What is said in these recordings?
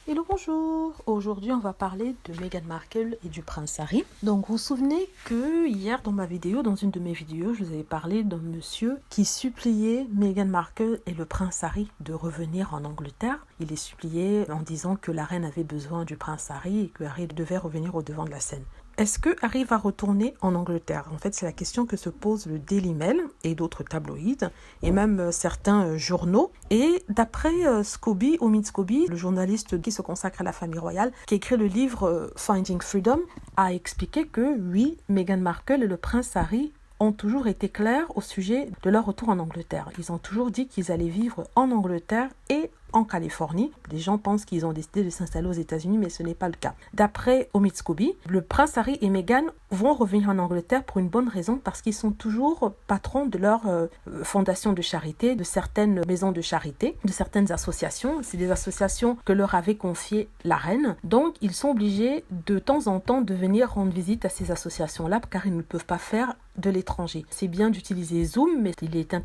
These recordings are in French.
Hello, bonjour. Aujourd'hui, on va parler de Meghan Markle et du prince Harry. Donc, vous vous souvenez que hier, dans une de mes vidéos, je vous avais parlé d'un monsieur qui suppliait Meghan Markle et le prince Harry de revenir en Angleterre. Il les suppliait en disant que la reine avait besoin du prince Harry et que Harry devait revenir au devant de la scène. Est-ce que Harry va retourner en Angleterre? En fait, c'est la question que se pose le Daily Mail et d'autres tabloïds et même certains journaux. Et d'après Omid Scobie, le journaliste qui se consacre à la famille royale, qui a écrit le livre Finding Freedom, a expliqué que oui, Meghan Markle et le prince Harry ont toujours été clairs au sujet de leur retour en Angleterre. Ils ont toujours dit qu'ils allaient vivre en Angleterre et en Californie. Les gens pensent qu'ils ont décidé de s'installer aux États-Unis, mais ce n'est pas le cas. D'après Omid Scobie, le prince Harry et Meghan vont revenir en Angleterre pour une bonne raison, parce qu'ils sont toujours patrons de leur fondation de charité, de certaines maisons de charité, de certaines associations. C'est des associations que leur avait confiées la reine. Donc, ils sont obligés de temps en temps de venir rendre visite à ces associations-là, car ils ne peuvent pas faire de l'étranger. C'est bien d'utiliser Zoom, mais il est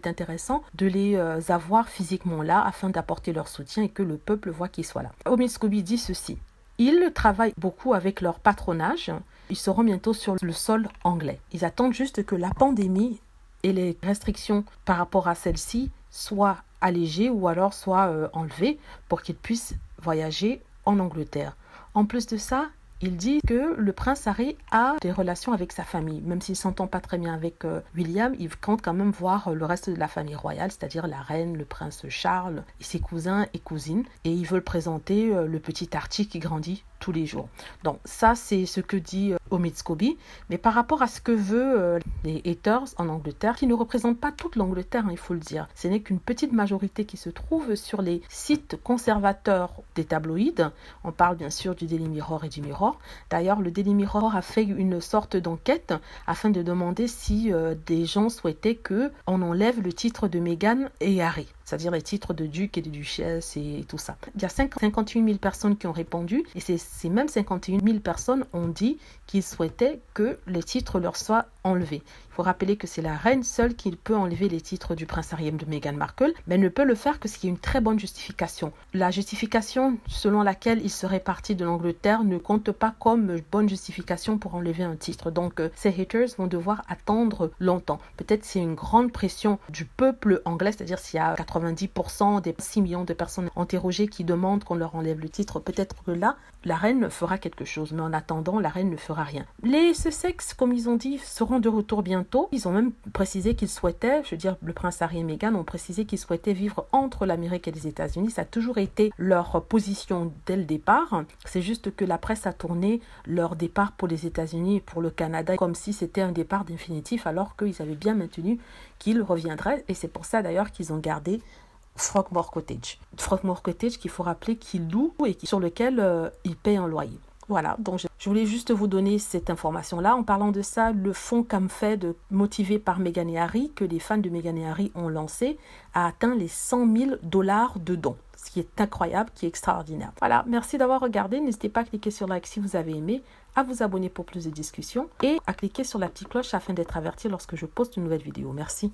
intéressant de les avoir physiquement là afin d'apporter leur soutien et que le peuple voit qu'ils soient là. Omid Scobie dit ceci: ils travaillent beaucoup avec leur patronage. Ils seront bientôt sur le sol anglais. Ils attendent juste que la pandémie et les restrictions par rapport à celle-ci soient allégées ou alors soient enlevées pour qu'ils puissent voyager en Angleterre. En plus de ça, il dit que le prince Harry a des relations avec sa famille. Même s'il ne s'entend pas très bien avec William, il compte quand même voir le reste de la famille royale, c'est-à-dire la reine, le prince Charles et ses cousins et cousines. Et il veut présenter le petit Archie qui grandit tous les jours. Donc ça, c'est ce que dit Omid Scobie. Mais par rapport à ce que veut les haters en Angleterre, qui ne représentent pas toute l'Angleterre, il faut le dire. Ce n'est qu'une petite majorité qui se trouve sur les sites conservateurs des tabloïds. On parle bien sûr du Daily Mirror et du Mirror. D'ailleurs, le Daily Mirror a fait une sorte d'enquête afin de demander si des gens souhaitaient qu'on enlève le titre de Meghan et Harry, c'est-à-dire les titres de duc et de duchesse et tout ça. Il y a 51 000 personnes qui ont répondu et ces mêmes 51 000 personnes ont dit qu'ils souhaitaient que les titres leur soient enlevés. Il faut rappeler que c'est la reine seule qui peut enlever les titres du prince Harry et de Meghan Markle, mais elle ne peut le faire que s'il y a une très bonne justification. La justification selon laquelle il serait parti de l'Angleterre ne compte pas comme bonne justification pour enlever un titre. Donc ces haters vont devoir attendre longtemps. Peut-être c'est une grande pression du peuple anglais, c'est-à-dire s'il y a 90% des 6 millions de personnes interrogées qui demandent qu'on leur enlève le titre, peut-être que là, la reine fera quelque chose. Mais en attendant, la reine ne fera rien. Les Sussex, comme ils ont dit, seront de retour bientôt. Ils ont même précisé qu'ils souhaitaient, je veux dire, le prince Harry et Meghan ont précisé qu'ils souhaitaient vivre entre l'Amérique et les États-Unis. Ça a toujours été leur position dès le départ. C'est juste que la presse a tourné leur départ pour les États-Unis et pour le Canada comme si c'était un départ définitif, alors qu'ils avaient bien maintenu qu'ils reviendraient. Et c'est pour ça d'ailleurs qu'ils ont gardé Frogmore Cottage. Frogmore Cottage qu'il faut rappeler qu'ils louent et sur lequel ils paient un loyer. Voilà, donc je voulais juste vous donner cette information-là. En parlant de ça, le fonds CamFed, motivé par Meghan et Harry, que les fans de Meghan et Harry ont lancé, a atteint les 100 000 $ de dons. Ce qui est incroyable, qui est extraordinaire. Voilà, merci d'avoir regardé. N'hésitez pas à cliquer sur like si vous avez aimé, à vous abonner pour plus de discussions et à cliquer sur la petite cloche afin d'être averti lorsque je poste une nouvelle vidéo. Merci.